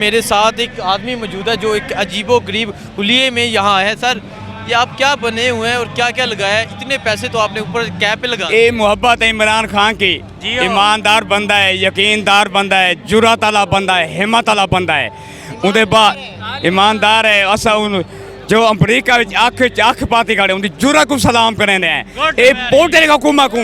मेरे साथ एक आदमी मौजूद है जो एक अजीबो गरीब हुलिये में यहाँ है। सर ये आप क्या बने हुए हैं और क्या क्या लगाया है? इतने पैसे तो आपने ऊपर कैप पे लगा। ये मोहब्बत है इमरान खान की। ईमानदार बंदा है, यकीनदार बंदा है, जुर्रत वाला बंदा है, हिम्मत वाला बंदा है। उनके बाद ईमानदार है। असा जो अमरीका अख पाती खड़े उनकी जुर्रत को सलाम करें हैं। ये पोटे हुकूमत को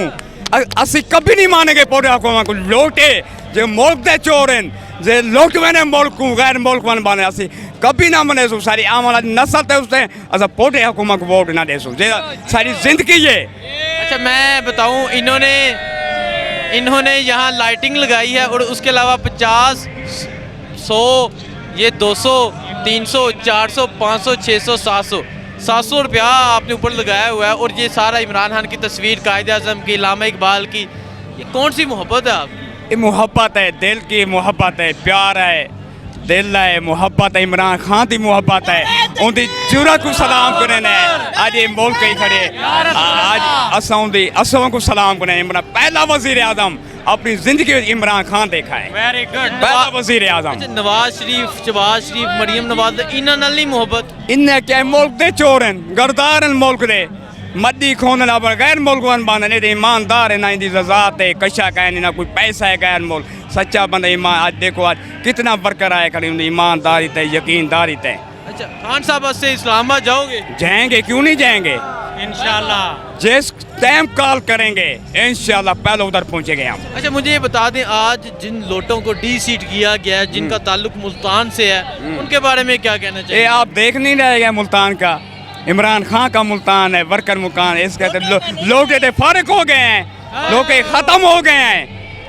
असी कभी नहीं मानेंगे। पोटे हुकूमत को लोटे जो मुल्क दे चोर हैं, जे लोट मैंने मुल्क को गैर मुल्क वन बने असी कभी ना मने सो। सारी आम वाला नस्ल थे उसने असा पोटे हुकूमत को वोट ना दे सो। जे सारी जिंदगी ये। अच्छा मैं बताऊं, इन्होंने यहाँ लाइटिंग लगाई है और उसके अलावा 50, 100, ये 200, 300, 400, 500, 600, 700 रुपया आपने ऊपर लगाया हुआ है। और ये सारा इमरान खान की तस्वीर, कायदे आज़म की, इलामा इकबाल की। ये कौन सी मोहब्बत है आपकी? ये मोहब्बत है, दिल की मोहब्बत है, प्यार है, दिल है, मोहब्बत है। इमरान खान की मोहब्बत है। उनकी जुर्रत को सलाम करें। आज ये मुल्क ही खड़े आज असों को सलाम करें। इमरान पहला वजीर आजम अपनी जिंदगी में इमरान खान देखा है। Very good. पहला वजीर आजम। अच्छा, नवाज शरीफ, शहबाज शरीफ, मरियम नवाज, इन्हां नाल नहीं मोहब्बत? इन्हें क्या मुल्क दे चोर हैं, गरदार हैं मुल्क दे, मद्दी खोन गैर मुल्क वन बने ईमानदार है। ना इनकी ज़ात है, कशा कहनी ना कोई पैसा है। गैर मुल्क सच्चा बंदा ईमान। आज देखो आज कितना बरकरार है खड़ी ईमानदारी थे, यकीनदारी थे। अच्छा खान साहब से इस्लामाबाद जाओगे? जाएंगे, क्यों नहीं जाएंगे इंशाल्लाह। जिस टाइम कॉल करेंगे इंशाल्लाह पहले उधर पहुंचेंगे हम। अच्छा मुझे ये बता दें, आज जिन लोटों को डी सीट किया गया है, जिनका ताल्लुक मुल्तान से है, उनके बारे में क्या कहना चाहिए? ये आप देख नहीं रहेगा मुल्तान का, इमरान खान का मुल्तान है, वर्कर मुकान। इसके लोग फारिग हो गए हैं, लोग खत्म हो गए हैं।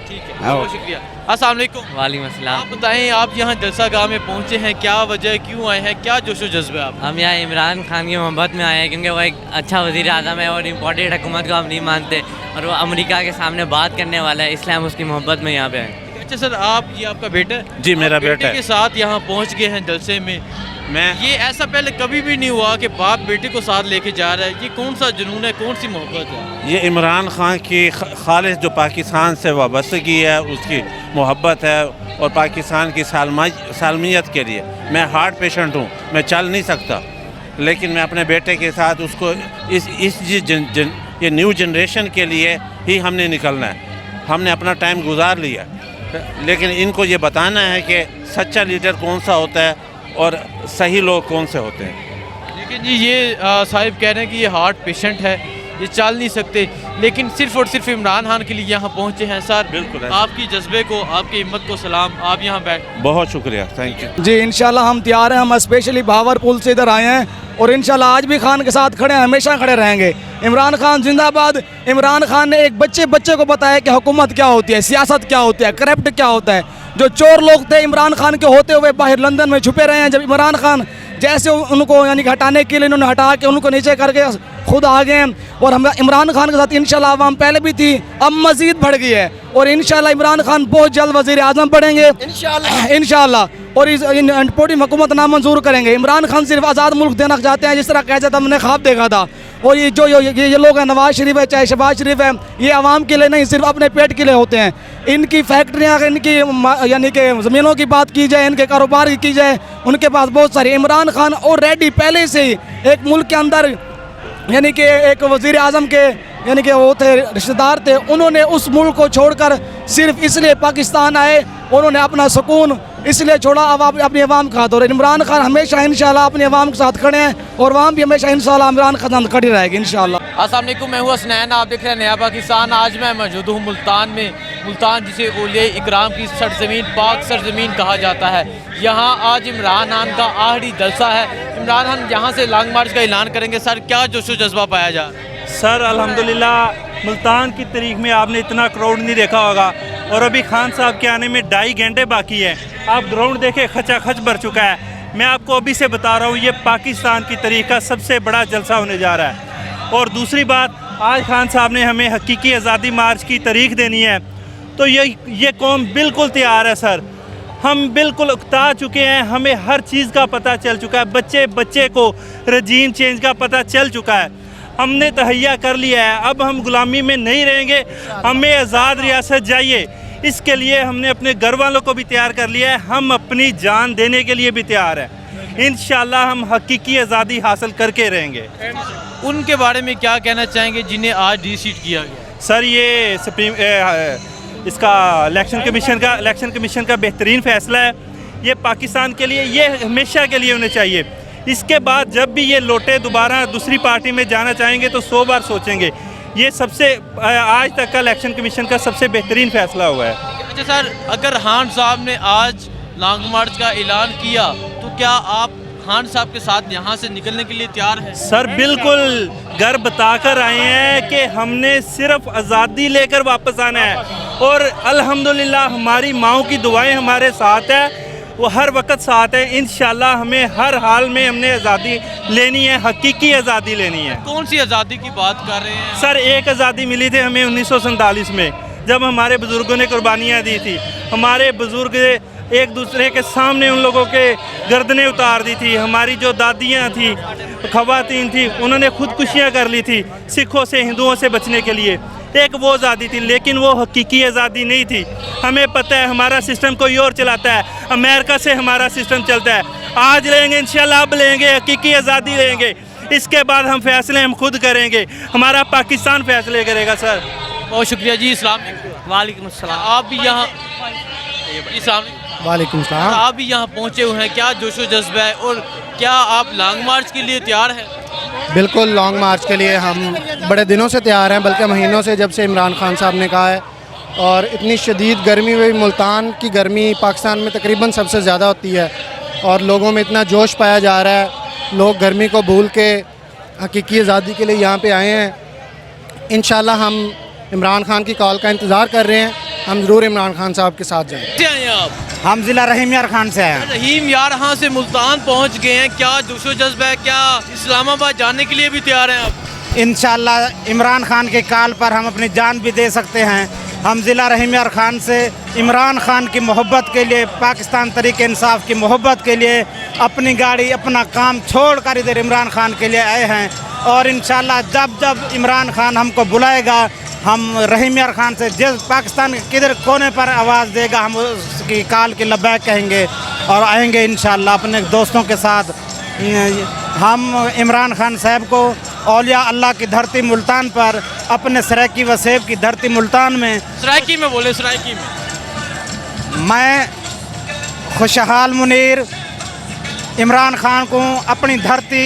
ठीक है, बहुत शुक्रिया। अस्सलाम वालेकुम। वालेकुम अस्सलाम। आप बताएं, आप यहाँ जलसा गाह में पहुँचे हैं, क्या वजह, क्यों आए हैं, क्या जोशो जज्बे आप? हम यहाँ इमरान खान की मोहब्बत में आए हैं क्योंकि वो एक अच्छा वज़ीर आज़म है और इम्पोर्टेड हुकूमत को हम नहीं मानते और वो अमेरिका के सामने बात करने वाला है, इसलिए हम उसकी मोहब्बत में यहाँ पे आए। अच्छा सर, आप ये आपका बेटा है? जी मेरा बेटा के है। साथ यहाँ पहुँच गए हैं जलसे में। मैं ये ऐसा पहले कभी भी नहीं हुआ कि बाप बेटे को साथ लेके जा रहा है। ये कौन सा जुनून है, कौन सी मोहब्बत है? ये इमरान खान की खालिस जो पाकिस्तान से वाबस्तगी है, उसकी मोहब्बत है और पाकिस्तान की सालमियत के लिए। मैं हार्ट पेशेंट हूँ, मैं चल नहीं सकता, लेकिन मैं अपने बेटे के साथ उसको ये न्यू जनरेशन के लिए ही हमने निकलना है। हमने अपना टाइम गुजार लिया, लेकिन इनको ये बताना है कि सच्चा लीडर कौन सा होता है और सही लोग कौन से होते हैं। लेकिन जी ये साहिब कह रहे हैं कि ये हार्ट पेशेंट है, ये चल नहीं सकते, लेकिन सिर्फ और सिर्फ इमरान खान के लिए यहाँ पहुँचे हैं। सर बिल्कुल आपकी जज्बे को, आपकी हिम्मत को सलाम। आप यहाँ बैठ। बहुत शुक्रिया, थैंक यू जी। इंशाल्लाह हम तैयार हैं। हम स्पेशली भावरपुल से इधर आए हैं और इंशाल्लाह आज भी खान के साथ खड़े हैं, हमेशा खड़े रहेंगे। इमरान खान जिंदाबाद। इमरान खान ने एक बच्चे को बताया कि हुकूमत क्या होती है, सियासत क्या होती है, करप्ट क्या होता है। जो चोर लोग थे इमरान खान के होते हुए बाहर लंदन में छुपे रहे हैं, जब इमरान खान जैसे उनको यानी कि हटाने के लिए इन्होंने हटा के उनको नीचे करके खुद आ गए हैं। और हम इमरान खान के साथ इंशाल्लाह आवाम पहले भी थी, अब मज़ीद बढ़ गई है और इंशाल्लाह इमरान खान बहुत जल्द वज़ीर आज़म बढ़ेंगे इंशाल्लाह। और इस पोटिंग हुकूमत नामंजूर करेंगे। इमरान खान सिर्फ आज़ाद मुल्क देना चाहते हैं, जिस तरह कैसे हमने ख्वाब देखा था। और ये जो ये लोग हैं, नवाज शरीफ है चाहे शहबाज शरीफ है, ये आवाम के लिए नहीं, सिर्फ अपने पेट के लिए होते हैं। इनकी फैक्ट्रियाँ, इनकी यानी कि ज़मीनों की बात की जाए, इनके कारोबार की जाए, उनके पास बहुत सारी। इमरान खान ऑलरेडी पहले से ही एक मुल्क के अंदर यानी कि एक वज़ीर आज़म के यानी कि वो थे, रिश्तेदार थे, उन्होंने उस मुल्क को छोड़कर सिर्फ इसलिए पाकिस्तान आए, उन्होंने अपना सुकून इसलिए छोड़ा अपनी आवाम का हाथ। और इमरान खान हमेशा इंशाल्लाह अपनी आवाम के साथ खड़े हैं और आवाम भी हमेशा इंशाल्लाह इमरान खान खड़ी रहेगी इंशाल्लाह। अस्सलाम वालेकुम, मैं हूँ हसनैन, आप देख रहे हैं नया पाकिस्तान। आज मैं मौजूद हूँ मुल्तान में। मुल्तान जिसे औलिया इकराम की सरजमीन, पाक सरजमीन कहा जाता है। यहाँ आज इमरान खान का आखिरी जलसा है। इमरान खान यहाँ से लॉन्ग मार्च का ऐलान करेंगे। सर क्या जोशो जज्बा पाया जा रहा है? सर अल्हम्दुलिल्लाह मुल्तान की तारीख में आपने इतना क्राउड नहीं देखा होगा और अभी खान साहब के आने में 2.5 घंटे बाकी है। आप ग्राउंड देखें, खचाखच भर चुका है। मैं आपको अभी से बता रहा हूँ, ये पाकिस्तान की तारीख का सबसे बड़ा जलसा होने जा रहा है। और दूसरी बात, आज खान साहब ने हमें हकीकी आज़ादी मार्च की तारीख देनी है, तो ये कौम बिल्कुल तैयार है सर। हम बिल्कुल उकता चुके हैं, हमें हर चीज़ का पता चल चुका है। बच्चे को रजीम चेंज का पता चल चुका है, हमने तहैया कर लिया है। अब हम गुलामी में नहीं रहेंगे, हमें आज़ाद रियासत चाहिए। इसके लिए हमने अपने घर वालों को भी तैयार कर लिया है, हम अपनी जान देने के लिए भी तैयार हैं। इंशाल्लाह हम हकीकी आज़ादी हासिल करके रहेंगे। उनके बारे में क्या कहना चाहेंगे जिन्हें आज डिसीट किया गया? सर ये इसका इलेक्शन कमीशन का बेहतरीन फ़ैसला है। ये पाकिस्तान के लिए, ये हमेशा के लिए होने चाहिए। इसके बाद जब भी ये लौटे दोबारा दूसरी पार्टी में जाना चाहेंगे तो 100 बार सोचेंगे। ये सबसे आज तक का इलेक्शन कमीशन का सबसे बेहतरीन फ़ैसला हुआ है। अच्छा सर, अगर खान साहब ने आज लॉन्ग मार्च का ऐलान किया तो क्या आप खान साहब के साथ यहाँ से निकलने के लिए तैयार हैं? सर बिल्कुल, घर बताकर आए हैं कि हमने सिर्फ आज़ादी लेकर वापस आना है और अल्हम्दुलिल्लाह हमारी माओ की दुआएं हमारे साथ है, वो हर वक्त साथ है। इंशाल्लाह हमें हर हाल में हमने आज़ादी लेनी है, हकीकी आज़ादी लेनी है। कौन सी आज़ादी की बात कर रहे हैं? सर एक आज़ादी मिली थी हमें 1947 में, जब हमारे बुज़ुर्गों ने कुर्बानियाँ दी थी। हमारे बुज़ुर्ग एक दूसरे के सामने उन लोगों के गर्दनें उतार दी थी। हमारी जो दादियाँ थी, ख़वातीन थी, उन्होंने खुदकुशियाँ कर ली थी सिखों से, हिंदुओं से बचने के लिए। एक वो आज़ादी थी, लेकिन वो हकीकी आज़ादी नहीं थी। हमें पता है हमारा सिस्टम कोई और चलाता है, अमेरिका से हमारा सिस्टम चलता है। आज लेंगे इंशाल्लाह, अब लेंगे, हकीकी आज़ादी लेंगे। इसके बाद हम फैसले हम खुद करेंगे, हमारा पाकिस्तान फैसले करेगा। सर बहुत शुक्रिया जी। इस्लाम वालेकुम अस्सलाम। आप भी यहाँ वालेकुम सलाम। आप भी यहाँ पहुँचे हुए हैं, क्या जोशो जज्बा है और क्या आप लॉन्ग मार्च के लिए तैयार हैं? बिल्कुल, लॉन्ग मार्च के लिए हम बड़े दिनों से तैयार हैं, बल्कि महीनों से, जब से इमरान खान साहब ने कहा है। और इतनी शदीद गर्मी हुई, मुल्तान की गर्मी पाकिस्तान में तकरीबन सबसे ज़्यादा होती है और लोगों में इतना जोश पाया जा रहा है, लोग गर्मी को भूल के हकीकी आज़ादी के लिए यहाँ पे आए हैं। इंशाल्लाह हम इमरान खान की कॉल का इंतज़ार कर रहे हैं, हम ज़रूर इमरान खान साहब के साथ जाएंगे। क्या हैं आप? हम ज़िला रहीम यार खान से हैं। रहीम यार यहाँ से मुल्तान पहुँच गए हैं, क्या जोशो जज्बा है? क्या इस्लामाबाद जाने के लिए भी तैयार हैं आप? इंशाल्लाह इमरान खान के कॉल पर हम अपनी जान भी दे सकते हैं। हम ज़िला रहीम यार खान से इमरान खान की मोहब्बत के लिए, पाकिस्तान तरीके इंसाफ की मोहब्बत के लिए अपनी गाड़ी, अपना काम छोड़ कर इधर इमरान खान के लिए आए हैं। और इंशाल्लाह जब जब इमरान खान हमको बुलाएगा, हम रहीम यार खान से जिस पाकिस्तान के किधर कोने पर आवाज़ देगा, हम उसकी कॉल के लब्बैक कहेंगे और आएंगे इंशाल्लाह अपने दोस्तों के साथ। हम इमरान खान साहब को औलिया अल्लाह की धरती मुल्तान पर, अपने सराकी वसेब की धरती मुल्तान में, सराइकी में बोले, सराइकी में मैं खुशहाल मुनीर इमरान खान को अपनी धरती,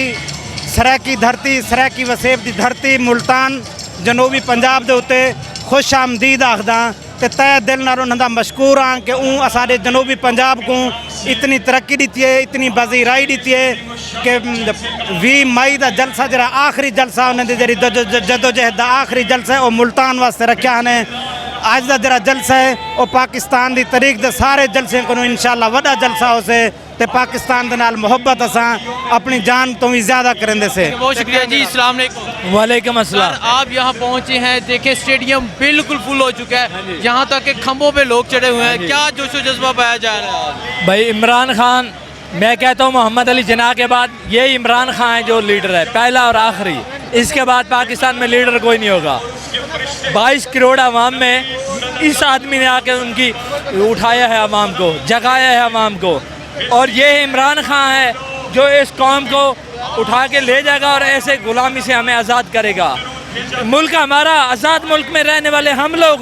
सराकी धरती, सराकी वसेब की धरती मुल्तान जनूबी पंजाब के उत्ते खुश आमदीद आखदा ते तय दिल नाल उन्हां दा मशकूर हाँ कि असाडे जनूबी पंजाब को इतनी तरक्की दी है, इतनी वजीराई दी है कि 20 मई का जलसा जरा आखिरी जलसा उन्हें जी जदोजहद का आखिरी जलसा है वो मुल्तान वास्ते रखा ने। अज का जरा जलसा है वो पाकिस्तान की तारीख के सारे जलसे को इंशाल्लाह वड्डा जलसा हो से ते पाकिस्तान के नाल मोहब्बत असा अपनी जान तो भी ज़्यादा करेंदे से। बहुत शुक्रिया जी। अस्सलाम वालेकुम। वालेकुम अस्सलाम। आप यहाँ पहुँचे हैं, देखे स्टेडियम बिल्कुल फुल हो चुका है, यहाँ तक के खंभों पे लोग चढ़े हुए हैं, क्या जोशो जज्बा पाया जा रहा है? भाई इमरान खान, मैं कहता हूँ मोहम्मद अली जिन्ना के बाद ये इमरान खान है जो लीडर है, पहला और आखिरी। इसके बाद पाकिस्तान में लीडर कोई नहीं होगा। 22 करोड़ आवाम में इस आदमी ने आके उनकी उठाया है, आवाम को जगाया है, आवाम को। और ये इमरान खान है जो इस कौम को उठा के ले जाएगा और ऐसे गुलामी से हमें आज़ाद करेगा। मुल्क हमारा, आज़ाद मुल्क में रहने वाले हम लोग